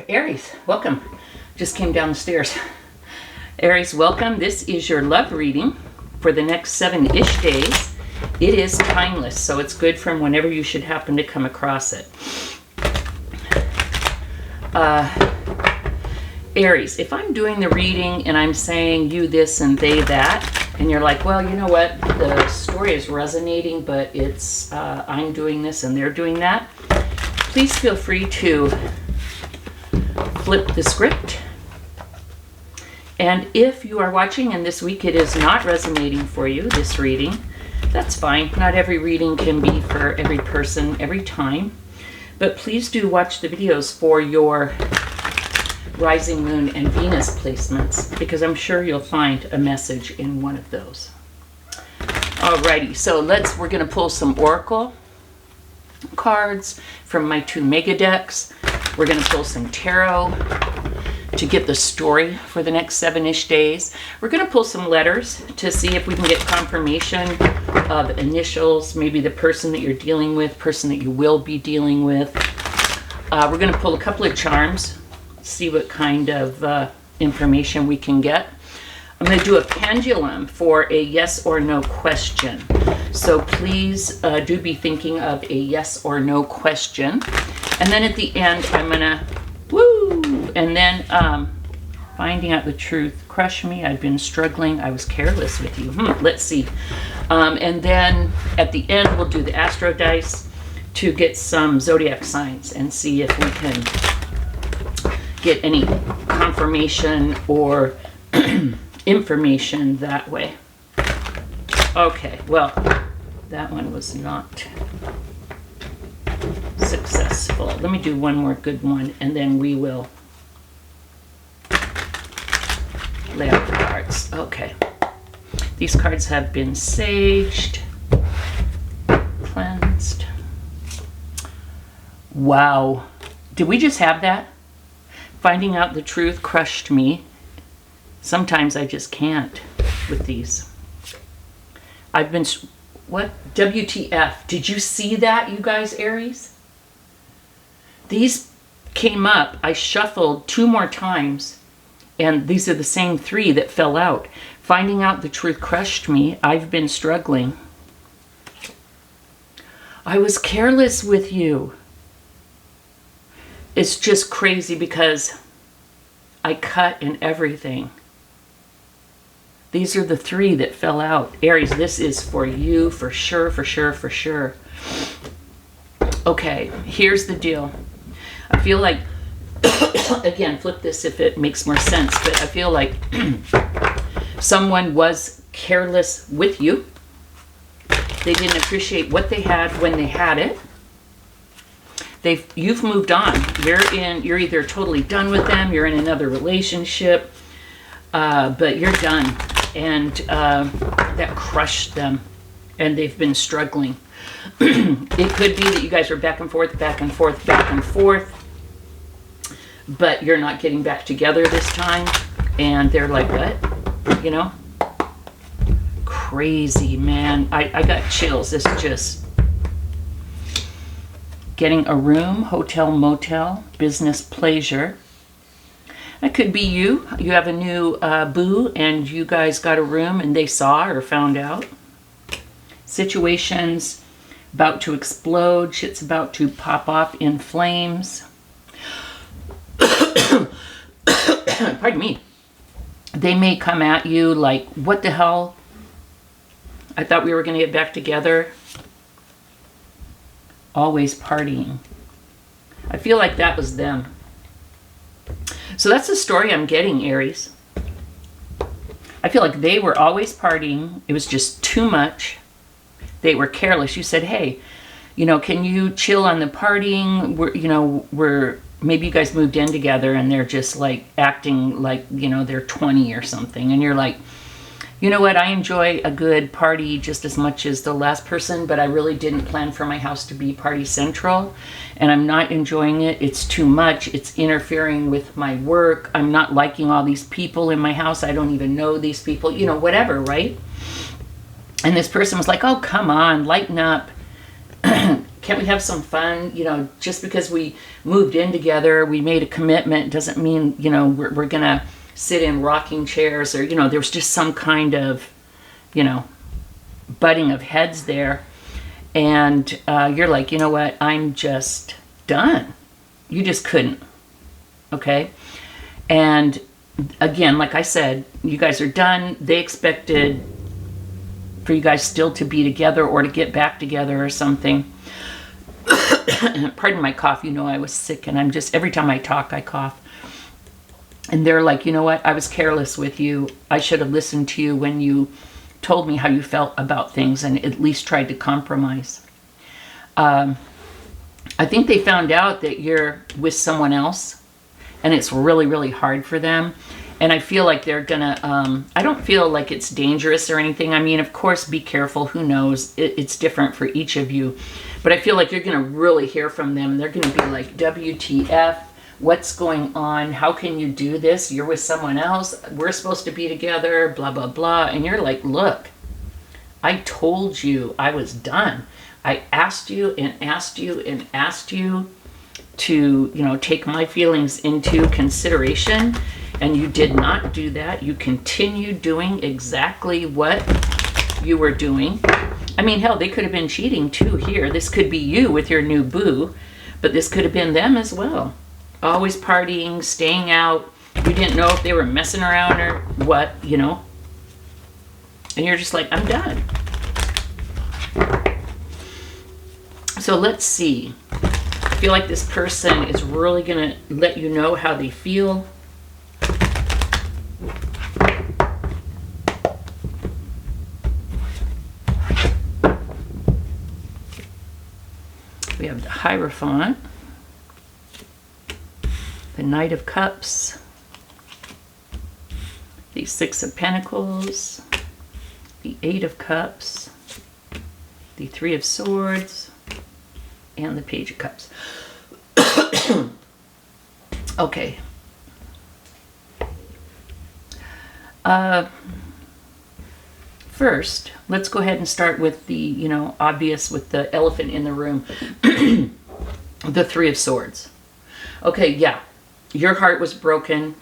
Aries, welcome. Just came down the stairs. Aries, welcome. This is your love reading for the next 7-ish days. It is timeless, so it's good from whenever you should happen to come across it. Aries, if I'm doing the reading and I'm saying you this and they that, and you're like, well, you know what, the story is resonating, but it's I'm doing this and they're doing that, please feel free to flip the script. And if you are watching and this week it is not resonating for you, this reading, that's fine. Not every reading can be for every person every time. But please do watch the videos for your rising moon and Venus placements, because I'm sure you'll find a message in one of those. Alrighty, so we're going to pull some oracle cards from my 2 mega decks. We're going to pull some tarot to get the story for the next 7-ish days. We're going to pull some letters to see if we can get confirmation of initials, maybe the person that you're dealing with, person that you will be dealing with. We're going to pull a couple of charms, see what kind of information we can get. I'm going to do a pendulum for a yes or no question. So please do be thinking of a yes or no question. And then at the end, I'm going to, and then finding out the truth. Crush me, I've been struggling, I was careless with you. Let's see. And then at the end, we'll do the astro dice to get some zodiac signs and see if we can get any confirmation or information that way. Okay, well, that one was not successful. Let me do one more good one and then we will lay out the cards. Okay. These cards have been saged, cleansed. Wow. Did we just have that? Finding out the truth crushed me. Sometimes I just can't with these. I've been... What? WTF. Did you see that, you guys, Aries? These came up. I shuffled 2 more times, and these are the same 3 that fell out. Finding out the truth crushed me. I've been struggling. I was careless with you. It's just crazy because I cut in everything. These are the 3 that fell out. Aries, this is for you, for sure, for sure, for sure. Okay, here's the deal. I feel like, again, flip this if it makes more sense, but I feel like someone was careless with you. They didn't appreciate what they had when they had it. You've moved on. You're either totally done with them, you're in another relationship, but you're done. And that crushed them, and they've been struggling. It could be that you guys are back and forth, back and forth, back and forth, but you're not getting back together this time, and they're like, what? You know? Crazy, man. I got chills. This is just getting a room, hotel, motel, business, pleasure. That could be you. You have a new boo and you guys got a room and they saw or found out. Situations about to explode. Shit's about to pop off in flames. Pardon me. They may come at you like, what the hell? I thought we were going to get back together. Always partying. I feel like that was them. So that's the story I'm getting, Aries. I feel like they were always partying. It was just too much. They were careless. You said, hey, can you chill on the partying? Maybe you guys moved in together and they're just like acting like, they're 20 or something. And you're like, you know what? I enjoy a good party just as much as the last person, but I really didn't plan for my house to be party central, and I'm not enjoying it. It's too much. It's interfering with my work. I'm not liking all these people in my house. I don't even know these people, whatever, right? And this person was like, oh, come on, lighten up. can't we have some fun? You know, just because we moved in together, we made a commitment, doesn't mean, you know, we're going to sit in rocking chairs, or, you know, there was just some kind of, you know, butting of heads there. And you're like, you know what, I'm just done. You just couldn't. Okay? And again, like I said, you guys are done. They expected for you guys still to be together or to get back together or something. Pardon my cough. You know I was sick, and I'm just, every time I talk, I cough. And they're like, you know what? I was careless with you. I should have listened to you when you told me how you felt about things and at least tried to compromise. I think they found out that you're with someone else, and it's really, really hard for them. And I feel like they're gonna, I don't feel like it's dangerous or anything. I mean, of course, be careful. Who knows? It's different for each of you. But I feel like you're gonna really hear from them. And they're gonna be like, WTF? What's going on? How can you do this? You're with someone else. We're supposed to be together, blah, blah, blah. And you're like, look, I told you I was done. I asked you and asked you and asked you to, you know, take my feelings into consideration, and you did not do that. You continued doing exactly what you were doing. I mean, hell, they could have been cheating too here. This could be you with your new boo, but this could have been them as well. Always partying, staying out. You didn't know if they were messing around or what, you know. And you're just like, I'm done. So let's see. I feel like this person is really going to let you know how they feel. We have the Hierophant, the Knight of Cups, the Six of Pentacles, the Eight of Cups, the Three of Swords, and the Page of Cups. Okay. First, let's go ahead and start with the, you know, obvious, with the elephant in the room. The Three of Swords. Okay, yeah. Your heart was broken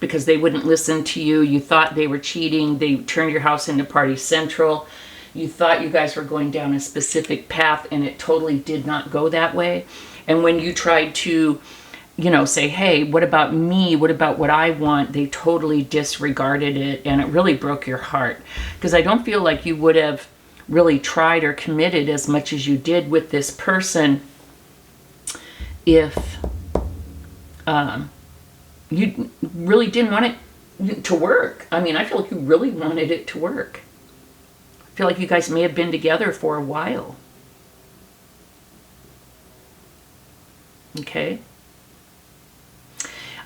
because they wouldn't listen to you. You thought they were cheating. They turned your house into Party Central. You thought you guys were going down a specific path, and it totally did not go that way. And when you tried to, you know, say, hey, what about me? What about what I want? They totally disregarded it, and it really broke your heart. Because I don't feel like you would have really tried or committed as much as you did with this person if you really didn't want it to work. I mean, I feel like you really wanted it to work. I feel like you guys may have been together for a while. Okay.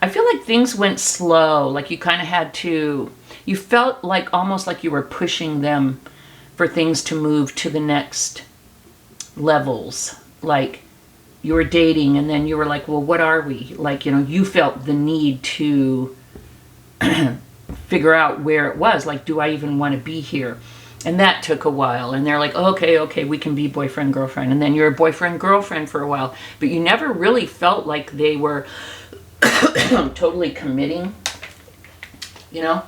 I feel like things went slow. Like you kind of had to, you felt like almost like you were pushing them for things to move to the next levels. Like you were dating, and then you were like, well, what are we? Like, you know, you felt the need to figure out where it was. Like, do I even want to be here? And that took a while. And they're like, okay, we can be boyfriend, girlfriend. And then you're a boyfriend, girlfriend for a while. But you never really felt like they were totally committing, you know?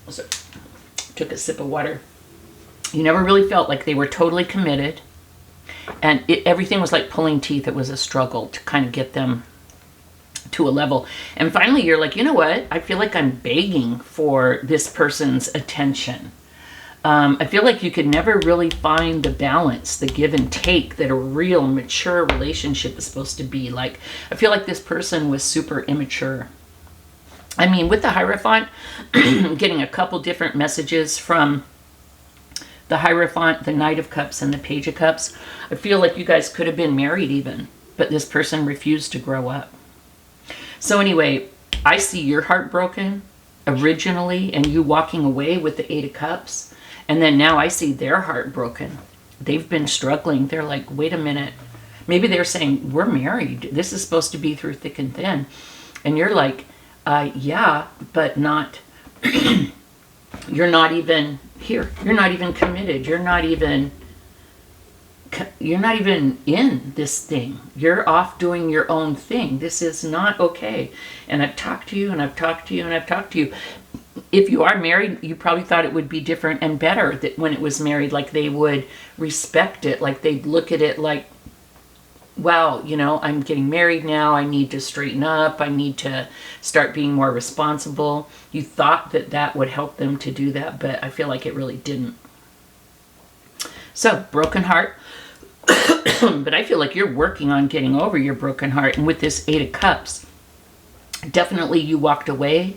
So, took a sip of water. You never really felt like they were totally committed. And everything was like pulling teeth. It was a struggle to kind of get them to a level. And finally, you're like, you know what? I feel like I'm begging for this person's attention. I feel like you could never really find the balance, the give and take that a real mature relationship is supposed to be like. I feel like this person was super immature. I mean, with the Hierophant, getting a couple different messages from the Hierophant, the Knight of Cups, and the Page of Cups. I feel like you guys could have been married even, but this person refused to grow up. So anyway, I see your heart broken originally, and you walking away with the Eight of Cups. And then now I see their heart broken. They've been struggling. They're like, wait a minute. Maybe they're saying, we're married. This is supposed to be through thick and thin. And you're like, yeah, but not, you're not even here. You're not even committed. You're not even in this thing. You're off doing your own thing. This is not okay. And I've talked to you, and I've talked to you, and I've talked to you. If you are married, you probably thought it would be different and better that when it was married, like they would respect it, like they'd look at it like, wow, you know, I'm getting married now. I need to straighten up. I need to start being more responsible. You thought that that would help them to do that, but I feel like it really didn't. So, broken heart. But I feel like you're working on getting over your broken heart. And with this 8 of Cups, definitely you walked away.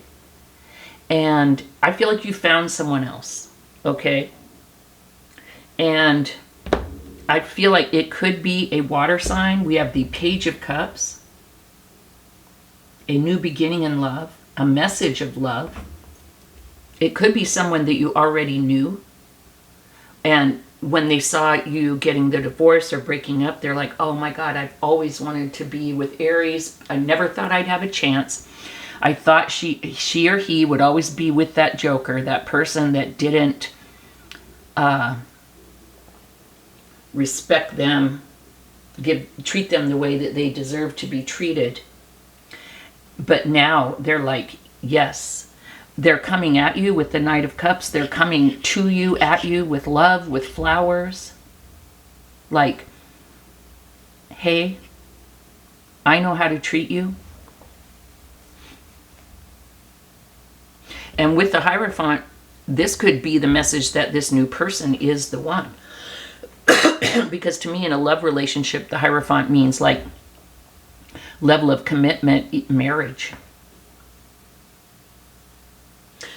And I feel like you found someone else. Okay? And I feel like it could be a water sign. We have the Page of Cups. A new beginning in love. A message of love. It could be someone that you already knew. And when they saw you getting the divorce or breaking up, they're like, oh my God, I've always wanted to be with Aries. I never thought I'd have a chance. I thought she or he would always be with that joker, that person that didn't respect them, treat them the way that they deserve to be treated. But now they're like, yes. They're coming at you with the Knight of Cups. They're coming to you, at you with love, with flowers. Like, hey, I know how to treat you. And with the Hierophant, this could be the message that this new person is the one. Because to me, in a love relationship, the Hierophant means like level of commitment, marriage.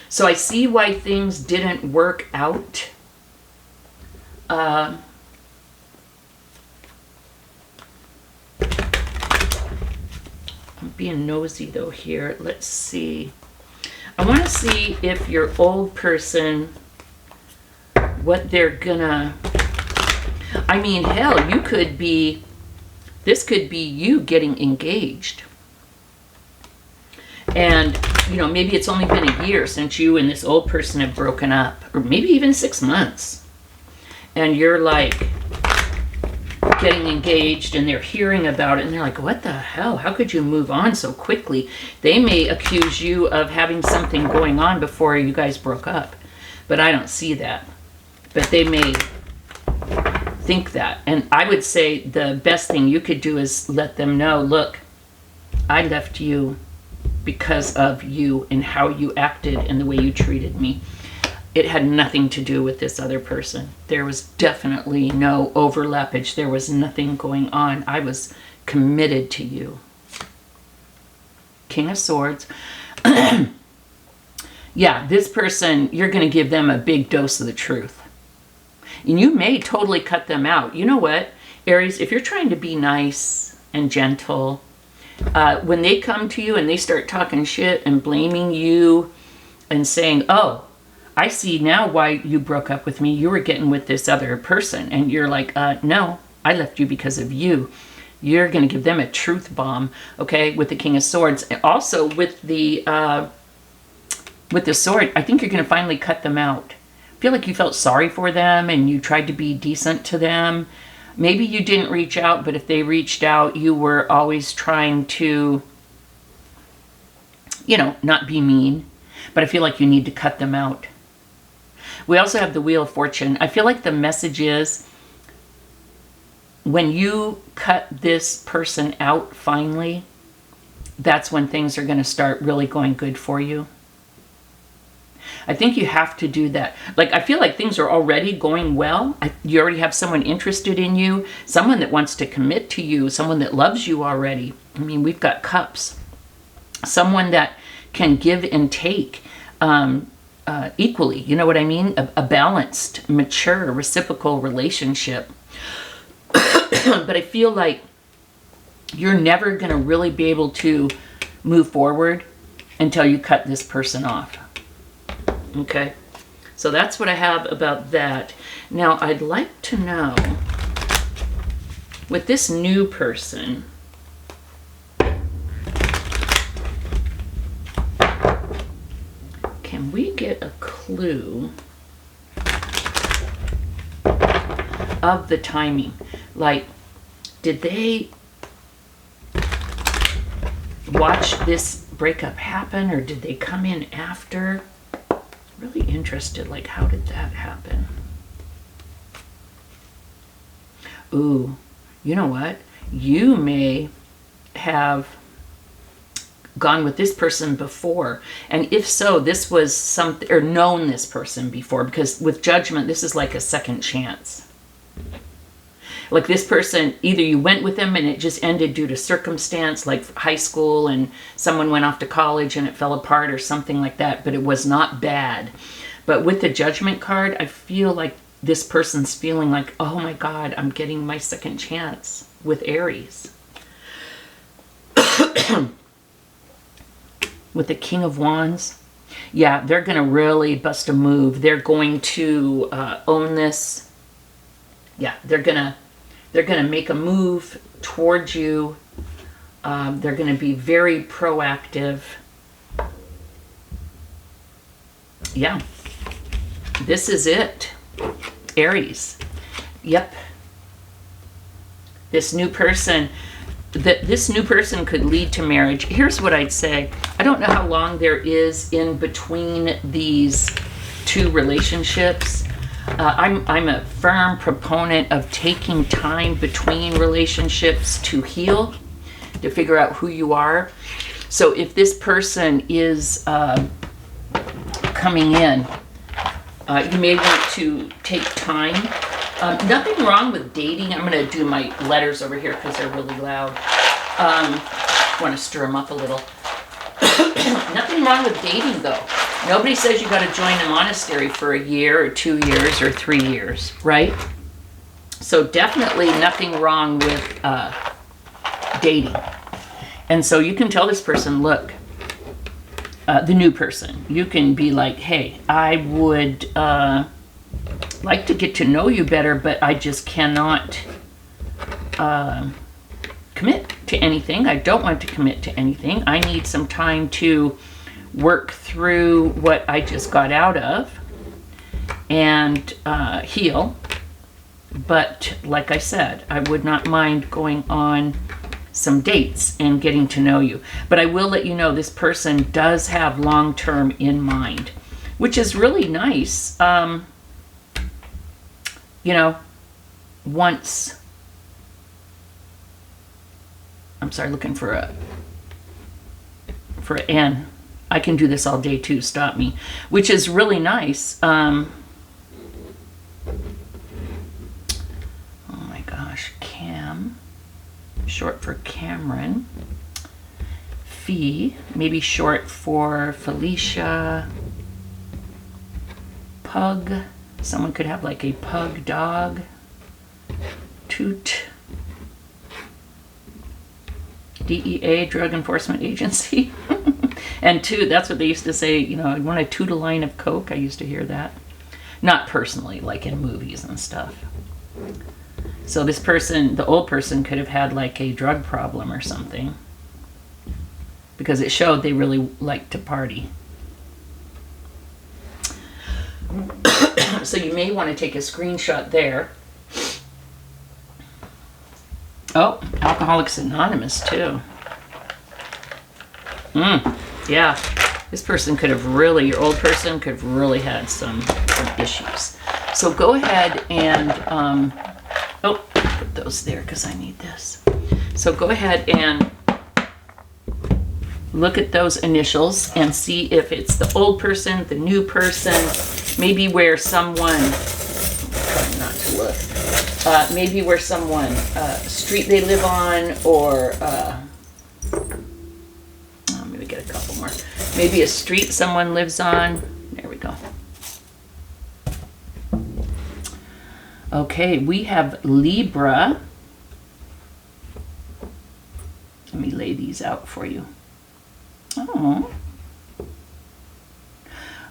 So I see why things didn't work out. I'm being nosy though here. Let's see. I want to see if your old person, what they're gonna... I mean, hell, you could be... This could be you getting engaged. And, you know, maybe it's only been a year since you and this old person have broken up. Or maybe even 6 months. And you're like getting engaged and they're hearing about it. And they're like, what the hell? How could you move on so quickly? They may accuse you of having something going on before you guys broke up. But I don't see that. But they may think that. And I would say the best thing you could do is let them know, look, I left you because of you and how you acted and the way you treated me. It had nothing to do with this other person. There was definitely no overlappage. There was nothing going on. I was committed to you. King of Swords. Yeah, this person, you're going to give them a big dose of the truth. And you may totally cut them out. You know what, Aries, if you're trying to be nice and gentle, when they come to you and they start talking shit and blaming you and saying, oh, I see now why you broke up with me. You were getting with this other person. And you're like, no, I left you because of you. You're going to give them a truth bomb, okay, with the King of Swords. Also, with the sword, I think you're going to finally cut them out. I feel like you felt sorry for them and you tried to be decent to them. Maybe you didn't reach out, but if they reached out, you were always trying to, you know, not be mean. But I feel like you need to cut them out. We also have the Wheel of Fortune. I feel like the message is when you cut this person out finally, that's when things are going to start really going good for you. I think you have to do that. Like, I feel like things are already going well. You already have someone interested in you, someone that wants to commit to you, someone that loves you already. I mean, we've got Cups. Someone that can give and take equally. You know what I mean? A balanced, mature, reciprocal relationship. But I feel like you're never going to really be able to move forward until you cut this person off. Okay, so that's what I have about that. Now, I'd like to know, with this new person, can we get a clue of the timing. Like, did they watch this breakup happen, or did they come in after? Really interested, like, how did that happen? Ooh, you know what? You may have gone with this person before, and if so, this was something, or known this person before, because with Judgment, this is like a second chance. Like, this person, either you went with them and it just ended due to circumstance, like high school and someone went off to college and it fell apart or something like that, but it was not bad. But with the Judgment card, I feel like this person's feeling like, oh my God, I'm getting my second chance with Aries. With the King of Wands, yeah, they're going to really bust a move. They're going to own this. Yeah, they're gonna make a move towards you. They're going to be very proactive. Yeah, this is it, Aries. Yep. This new person. This new person could lead to marriage. Here's what I'd say. I don't know how long there is in between these two relationships. I'm a firm proponent of taking time between relationships to heal, to figure out who you are. So if this person is coming in, you may want to take time. Nothing wrong with dating. I'm going to do my letters over here because they're really loud. Want to stir them up a little. Nothing wrong with dating, though. Nobody says you got to join a monastery for a year or 2 years or 3 years, right? So definitely nothing wrong with dating. And so you can tell this person, look, the new person, you can be like, hey, I would like to get to know you better, but I just cannot commit to anything. I don't want to commit to anything. I need some time to work through what I just got out of and heal. But like I said, I would not mind going on some dates and getting to know you. But I will let you know this person does have long-term in mind, which is really nice. You know, once, I'm sorry, looking for an N. I can do this all day too, stop me. Which is really nice. Oh my gosh, Cam, short for Cameron. Fee, maybe short for Felicia. Pug, someone could have like a pug dog. Toot. DEA, Drug Enforcement Agency. And toot, that's what they used to say, you know, I want to toot a line of coke. I used to hear that. Not personally, like in movies and stuff. So this person, the old person, could have had like a drug problem or something, because it showed they really liked to party. So you may want to take a screenshot there. Oh, Alcoholics Anonymous too. Yeah, this person could have really, your old person could have really had some issues. So go ahead and, oh, put those there because I need this. So go ahead and look at those initials and see if it's the old person, the new person, maybe where someone, trying not to look, maybe where someone, street they live on, or, maybe get a couple more. Maybe a street someone lives on. There we go. Okay, we have Libra. Let me lay these out for you. Oh.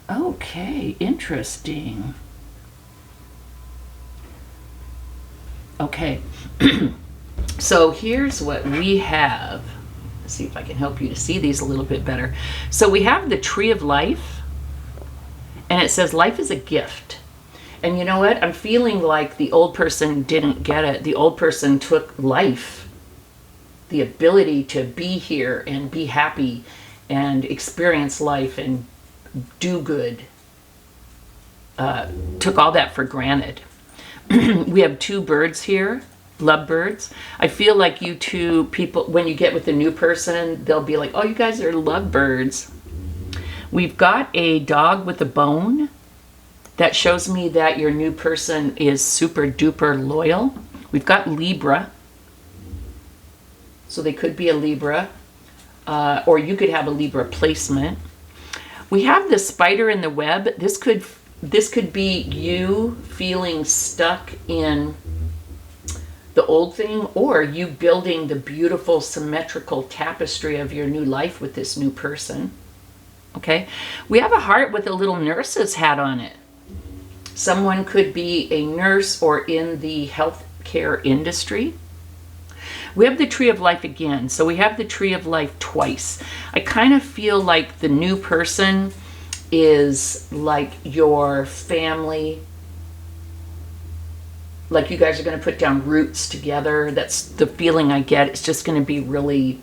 Okay, interesting. Okay. So here's what we have. Let's see if I can help you to see these a little bit better. So we have the Tree of Life, and it says life is a gift. And you know what? I'm feeling like the old person didn't get it. The old person took life, the ability to be here and be happy and experience life and do good. Took all that for granted. We have two birds here, lovebirds. I feel like you two people, when you get with a new person, they'll be like, oh, you guys are lovebirds. We've got a dog with a bone. That shows me that your new person is super duper loyal. We've got Libra. So they could be a Libra. Or you could have a Libra placement. We have the spider in the web. This could be you feeling stuck in the old thing, or you building the beautiful symmetrical tapestry of your new life with this new person. Okay? We have a heart with a little nurse's hat on it. Someone could be a nurse or in the healthcare industry. We have the Tree of Life again. So we have the Tree of Life twice. I kind of feel like the new person is like your family. Like you guys are going to put down roots together. That's the feeling I get. It's just going to be really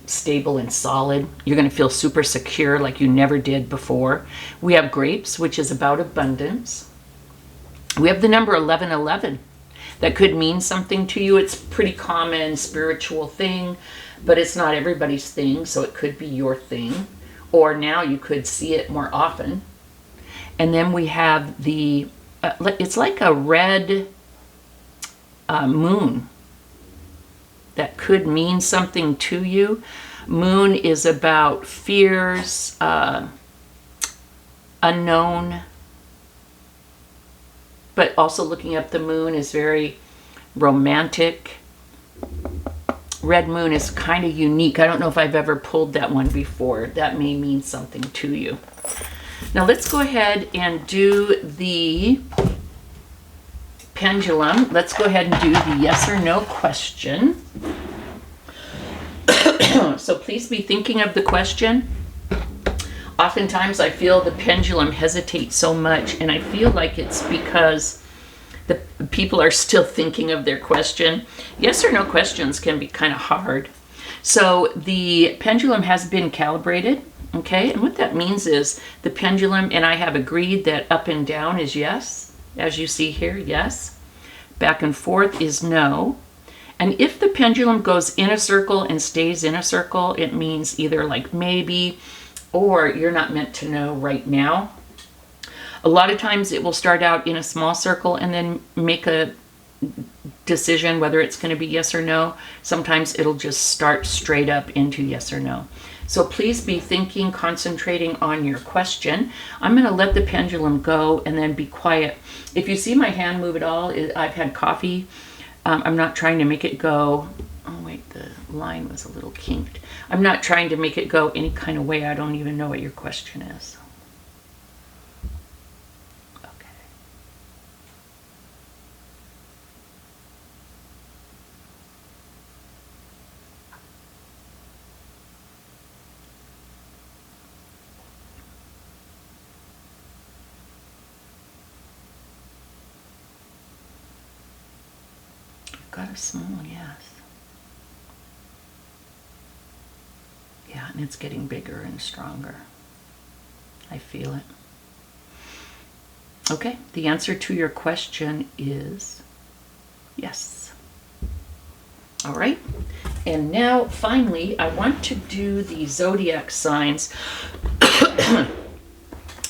stable and solid. You're going to feel super secure like you never did before. We have grapes, which is about abundance. We have the number 1111. That could mean something to you. It's a pretty common spiritual thing, but it's not everybody's thing, so it could be your thing. Or now you could see it more often. And then we have the, it's like a red moon. That could mean something to you. Moon is about fears, unknown. But also looking up the moon is very romantic. Red moon is kind of unique. I don't know if I've ever pulled that one before. That may mean something to you. Now let's go ahead and do the pendulum. Let's go ahead and do the yes or no question. So please be thinking of the question. Oftentimes I feel the pendulum hesitates so much, and I feel like it's because the people are still thinking of their question. Yes or no questions can be kind of hard. So the pendulum has been calibrated, okay? And what that means is the pendulum, and I have agreed that up and down is yes. As you see here, yes. Back and forth is no. And if the pendulum goes in a circle and stays in a circle, it means either like maybe, or you're not meant to know right now. A lot of times it will start out in a small circle and then make a decision whether it's going to be yes or no. Sometimes it'll just start straight up into yes or no. So please be thinking, concentrating on your question. I'm going to let the pendulum go and then be quiet. If you see my hand move at all, I've had coffee. I'm not trying to make it go. Oh wait, the line was a little kinked. I'm not trying to make it go any kind of way. I don't even know what your question is. Okay. Got a small yes. Yeah, and it's getting bigger and stronger. I feel it. Okay, the answer to your question is yes. All right, and now finally, I want to do the zodiac signs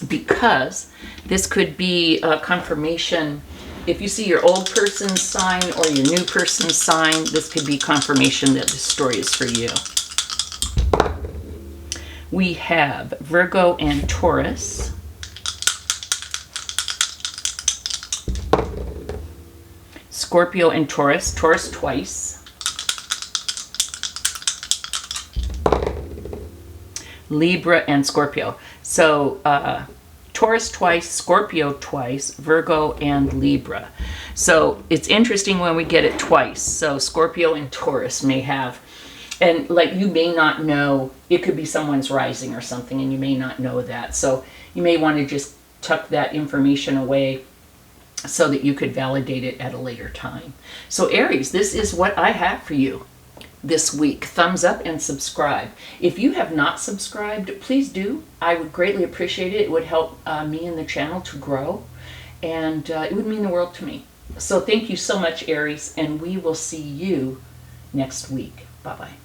because this could be a confirmation. If you see your old person's sign or your new person's sign, this could be confirmation that this story is for you. We have Virgo and Taurus. Scorpio and Taurus. Taurus twice. Libra and Scorpio. So, Taurus twice, Scorpio twice, Virgo and Libra. So it's interesting when we get it twice. So Scorpio and Taurus may have, and like you may not know, it could be someone's rising or something and you may not know that. So you may want to just tuck that information away so that you could validate it at a later time. So Aries, this is what I have for you this week. Thumbs up and subscribe. If you have not subscribed, please do. I would greatly appreciate it. It would help me and the channel to grow, and it would mean the world to me. So thank you so much, Aries, and we will see you next week. Bye-bye.